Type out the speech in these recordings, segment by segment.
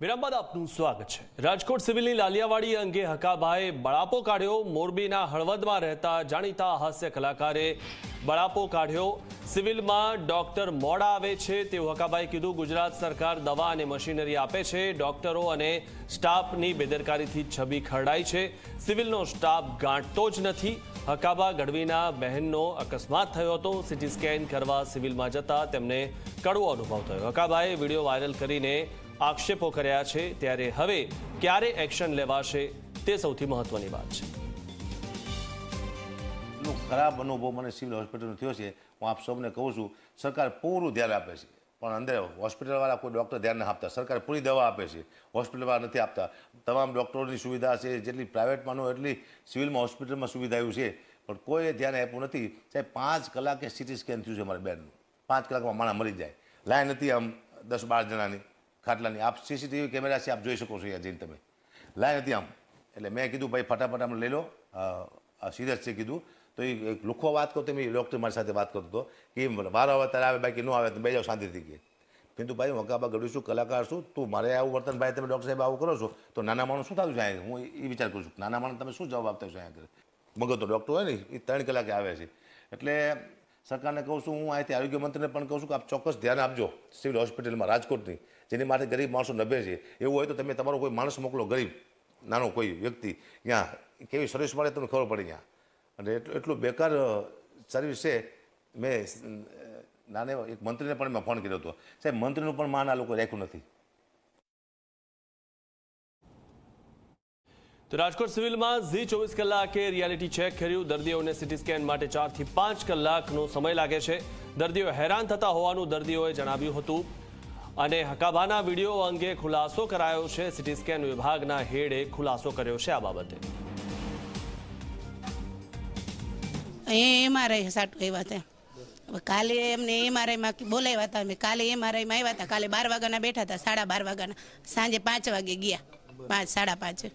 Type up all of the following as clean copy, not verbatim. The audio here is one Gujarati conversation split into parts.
વિરામ બાદ આપનું સ્વાગત છે। રાજકોટ સિવિલની લાલિયાવાડી અંગે હકાભાએ બળાપો કાઢ્યો। મોરબીના હળવદમાં રહેતા જાણીતા હાસ્ય કલાકારે બળાપો કાઢ્યો। સિવિલમાં ડોક્ટર મોડા આવે છે તેવું હકાભાએ કીધું। ગુજરાત સરકાર દવા અને મશીનરી આપે છે, ડોક્ટરો અને સ્ટાફની બેદરકારીથી છબી ખરડાઈ છે। સિવિલનો સ્ટાફ ગાંઠતો જ નથી। હકાબા ગઢવીના બહેનનો અકસ્માત થયો હતો। સીટી સ્કેન કરવા સિવિલમાં જતા તેમને કડવો અનુભવ થયો। હકાબાએ વિડીયો વાયરલ કરીને આક્ષેપો કર્યા છે, ત્યારે હવે ક્યારે એક્શન લેવાશે તે સૌથી મહત્વની વાત છે। ખરાબ અનુભવ મને સિવિલ હોસ્પિટલનો થયો છે। હું આપ સૌને કહું છું, સરકાર પૂરું ધ્યાન આપે છે, પણ અંદર હોસ્પિટલવાળા કોઈ ડૉક્ટર ધ્યાન ન આપતા। સરકાર પૂરી દવા આપે છે, હોસ્પિટલવાળા નથી આપતા। તમામ ડૉક્ટરોની સુવિધા છે, જેટલી પ્રાઇવેટમાં ન એટલી સિવિલમાં હોસ્પિટલમાં સુવિધા આવ્યું છે, પણ કોઈએ ધ્યાન આપ્યું નથી। સાહેબ 5 કલાકે સીટી સ્કેન થયું છે મારી બેનનું। 5 કલાકમાં માણસ મરી જાય। લાઈન હતી આમ 10-12 જણાની ખાટલાની। આપ સીસીટીવી કેમેરા છે, આપ જોઈ શકો છો અહીંયા જઈને તમે। લાઈન હતી આમ, એટલે મેં કીધું ભાઈ ફટાફટ આમ લઈ લો, સિરિયસ છે કીધું। તો એ લુખો વાત કરતો, મેં ડૉક્ટર મારી સાથે વાત કરતો હતો કે વારો આવે ત્યારે આવે, બાકી ન આવે તો બે જાઓ શાંતિથી કે। કીધું ભાઈ હું હકાબા ગઢવી છું, કલાકાર છું, તું મારે આવું વર્તન ભાઈ તમે ડૉક્ટર સાહેબ આવું કરો છો તો નાના માણસ શું થયું છે અહીંયા? હું એ વિચાર કરું છું, નાના માણસ તમે શું જવાબ આપતા છો અહીંયા? મગજ તો ડૉક્ટર હોય ને, એ 3 કલાકે આવે છે। એટલે સરકારને કહું છું, હું અહીંથી આરોગ્ય મંત્રીને પણ કહું છું કે આપ ચોક્કસ ધ્યાન આપજો સિવિલ હોસ્પિટલમાં રાજકોટની, જેની માટે ગરીબ માણસો નભે છે। એવું હોય તો તમે તમારો કોઈ માણસ મોકલો, ગરીબ નાનો કોઈ વ્યક્તિ, ત્યાં કેવી સર્વિસ મળે તમને ખબર પડે ત્યાં। અને એટલું બેકાર સર્વિસ છે। મેં નાને એક મંત્રીને પણ મેં ફોન કર્યો હતો, સાહેબ મંત્રીનું પણ માન આ લોકો રાખ્યું નથી। તો રાજકોટ સિવિલમાં ઝી 24 કલાકે રિયાલિટી ચેક કર્યું। દર્દીઓને સીટી સ્કેન માટે 4 થી 5 કલાકનો સમય લાગે છે। દર્દીઓ હેરાન થતા હોવાનું દર્દીઓએ જણાવ્યું હતું અને હકાબાના વિડીયો અંગે ખુલાસો કરાયો છે। સીટી સ્કેન વિભાગના હેડે ખુલાસો કર્યો છે આ બાબતે। એમઆરઆઈ સાટું આવ્યા હતા, કાલે એમને એમઆરઆઈમાં બોલાવ્યા હતા। અમે કાલે એમઆરઆઈમાં આવ્યા હતા, કાલે 12 વાગ્યાના બેઠા હતા, 12:30 વાગ્યાના, સાંજે 5 વાગે ગયા, 5-5:30।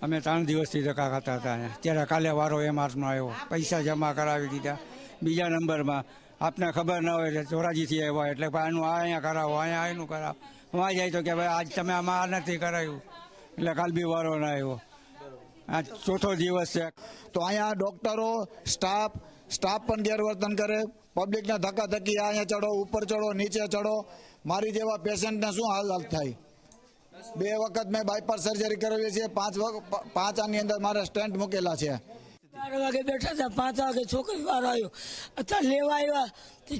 અમે 3 દિવસથી ધક્કા ખાતા હતા। ત્યારે કાલે વારો એમઆરનો આવ્યો, પૈસા જમા કરાવી દીધા। બીજા નંબરમાં આપને ખબર ના હોય એટલે ચોરાજીથી આવ્યા, એટલે ભાઈ આનું અહીંયા કરાવો, અહીંયા એનું કરાવો। વાં જાય તો કે ભાઈ આજ તમે આમાં નથી કરાવ્યું, એટલે કાલ બી વારો ના આવ્યો। આ 4થો દિવસ છે। તો અહીંયા ડૉક્ટરો સ્ટાફ પણ ગેરવર્તન કરે, પબ્લિકને ધક્કાધક્કી, અહીંયા ચડો, ઉપર ચડો, નીચે ચડો। મારી જેવા પેશન્ટને શું હાલ થાય? 2 વખત મેં બાયપાસ સર્જરી કરાવી છે, 5 આની અંદર મારા સ્ટેન્ટ મૂકેલા છે। 12 વાગે બેઠા હતા, 5 વાગે છોકરી વાળો આવ્યો, અત્યારે લેવા આવ્યા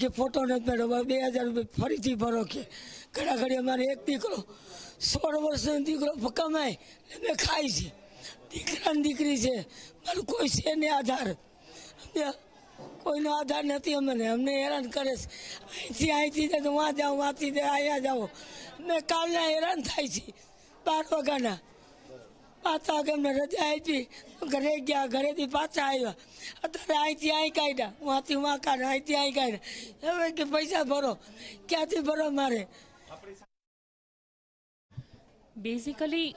કે ફોટો નથી મેળવો, 2000 રૂપિયા ફરીથી ભરો કે। ઘડી અમારે એક દીકરો 16 વર્ષનો દીકરો કમાય મેં ખાય છે, દીકરાની દીકરી છે, મારું કોઈ છે ને આધાર, કોઈનો આધાર નથી। અમને હેરાન કરે છે। અહીંથી તો વાં જાઓ, વાંથી અહીંયા જાઓ, મેં કાલના હેરાન થાય છે। 12 વાગ્યાના 5 વાગે અમને રજા આપી, ઘરે ગયા, ઘરેથી પાછા આવ્યા, અત્યારે અહીંથી અહીં કાઢ્યા, વાંથી વાં કાઢ્યા, અહીંથી અહીં કાઢ્યા। હવે કે પૈસા ભરો, ક્યાંથી ભરો મારે? બેઝિકલી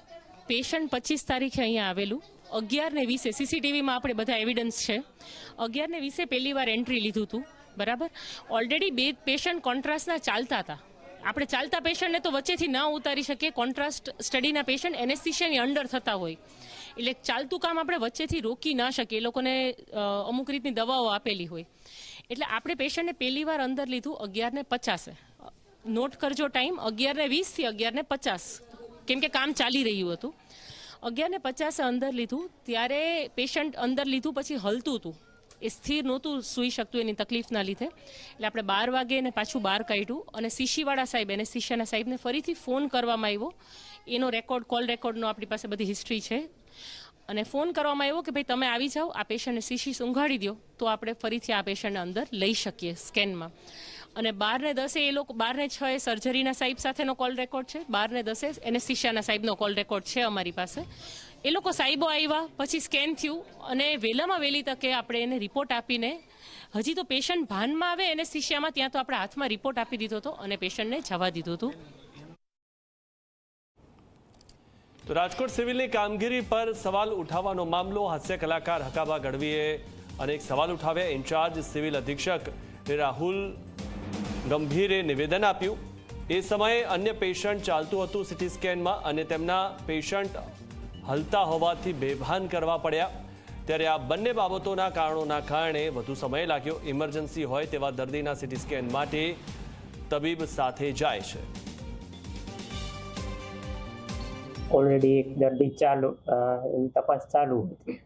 પેશન્ટ 25 તારીખે અહીંયા આવેલું, 11:20 સીસીટીવીમાં આપણે બધા એવિડન્સ છે, 11:20 પહેલી વાર એન્ટ્રી લીધું હતું, બરાબર। ઓલરેડી 2 પેશન્ટ કોન્ટ્રાસ્ટના ચાલતા હતા। આપણે ચાલતા પેશન્ટને તો વચ્ચેથી ના ઉતારી શકીએ, કોન્ટ્રાસ્ટ સ્ટડીના પેશન્ટ એનેસ્થિશિયાની અંડર થતા હોય, એટલે ચાલતું કામ આપણે વચ્ચેથી રોકી ના શકીએ, એ લોકોને અમુક રીતની દવાઓ આપેલી હોય, એટલે આપણે પેશન્ટને પહેલી વાર અંદર લીધું 11:50। નોટ કરજો ટાઈમ, 11:20 થી 11:50, કેમ કે કામ ચાલી રહ્યું હતું। 11:50 અંદર લીધું, ત્યારે પેશન્ટ અંદર લીધું પછી હલતું હતું, એ સ્થિર નહોતું સૂઈ શકતું એની તકલીફના લીધે, એટલે આપણે 12 વાગે એને પાછું બહાર કાઢ્યું અને શીશીવાળા સાહેબ, એનેસ્થિશિયાના સાહેબને ફરીથી ફોન કરવામાં આવ્યો। એનો રેકોર્ડ, કોલ રેકોર્ડનો આપણી પાસે બધી હિસ્ટ્રી છે, અને ફોન કરવામાં આવ્યો કે ભાઈ તમે આવી જાઓ, આ પેશન્ટને શીશી ઊંઘાડી દો તો આપણે ફરીથી આ પેશન્ટને અંદર લઈ શકીએ સ્કેનમાં। અને 12:10 એ લોકો 12:06 સર્જરીના સાહેબ સાથેનો કોલ રેકોર્ડ છે, 12:10 એનેસ્થિશિયાના સાહેબનો કોલ રેકોર્ડ છે અમારી પાસે। એ લોકો સાહેબો આવ્યા, પછી સ્કેન થયું, અને વહેલામાં વહેલી તકે આપણે એને રિપોર્ટ આપીને, હજી તો પેશન્ટ ભાનમાં આવે એનેસ્થિશિયામાં, ત્યાં તો આપણે હાથમાં રિપોર્ટ આપી દીધો હતો અને પેશન્ટને જવા દીધું હતું। તો રાજકોટ સિવિલની કામગીરી પર સવાલ ઉઠાવવાનો મામલો, હાસ્ય કલાકાર હકાબા ગઢવીએ અનેક સવાલ ઉઠાવ્યા। ઇન્ચાર્જ સિવિલ અધિક્ષક રાહુલ ગંભીરે નિવેદન આપ્યું। એ સમયે અન્ય પેશન્ટ ચાલતું હતું સિટી સ્કેનમાં અને તેમના પેશન્ટ હલતા હોવાથી બેભાન કરવા પડ્યા. ત્યારે આ બંને બાબતોના કારણે વધુ સમય લાગ્યો. ઇમરજન્સી હોય તેવા દર્દીના સિટી સ્કેન માટે તબીબ સાથે જાય છે. ઓલરેડી એક દર્દી એની તપાસ ચાલુ હતી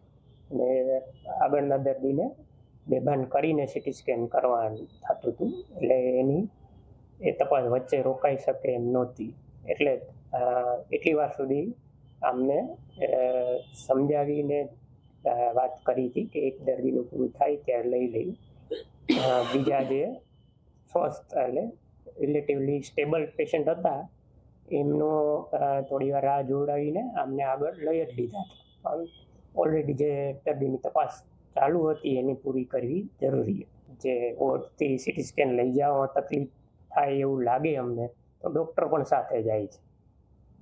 અને આગળના દર્દીને બેભાન કરીને સિટી સ્કેન કરવાનું થતું હતું, એટલે એની એ તપાસ વચ્ચે રોકાઈ શકે એમ નહોતી. એટલે એટલી વાર સુધી અમને સમજાવીને વાત કરી હતી કે એક દર્દીનું પૂરું થાય ત્યારે લઈ લઈ. બીજા જે ફર્સ્ટ એટલે રિલેટિવલી સ્ટેબલ પેશન્ટ હતા એમનો થોડી વાર રાહ જોડાવીને અમને આગળ લઈ જ લીધા હતા. પણ ઓલરેડી જે દર્દીની તપાસ ચાલુ હતી એની પૂરી કરવી જરૂરી. જે વોર્ડથી સિટી સ્કેન લઈ જવામાં તકલીફ થાય એવું લાગે અમને તો ડૉક્ટર પણ સાથે જાય છે.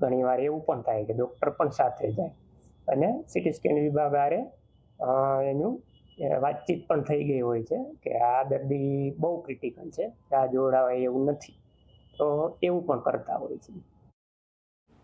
ઘણીવાર એવું પણ થાય કે ડૉક્ટર પણ સાથે જાય અને સિટી સ્કેન વિભાગ આરે એનું વાતચીત પણ થઈ ગઈ હોય છે કે આ દર્દી બહુ ક્રિટિકલ છે, રાહ જોડાવાય એવું નથી, તો એવું પણ કરતા હોય છે.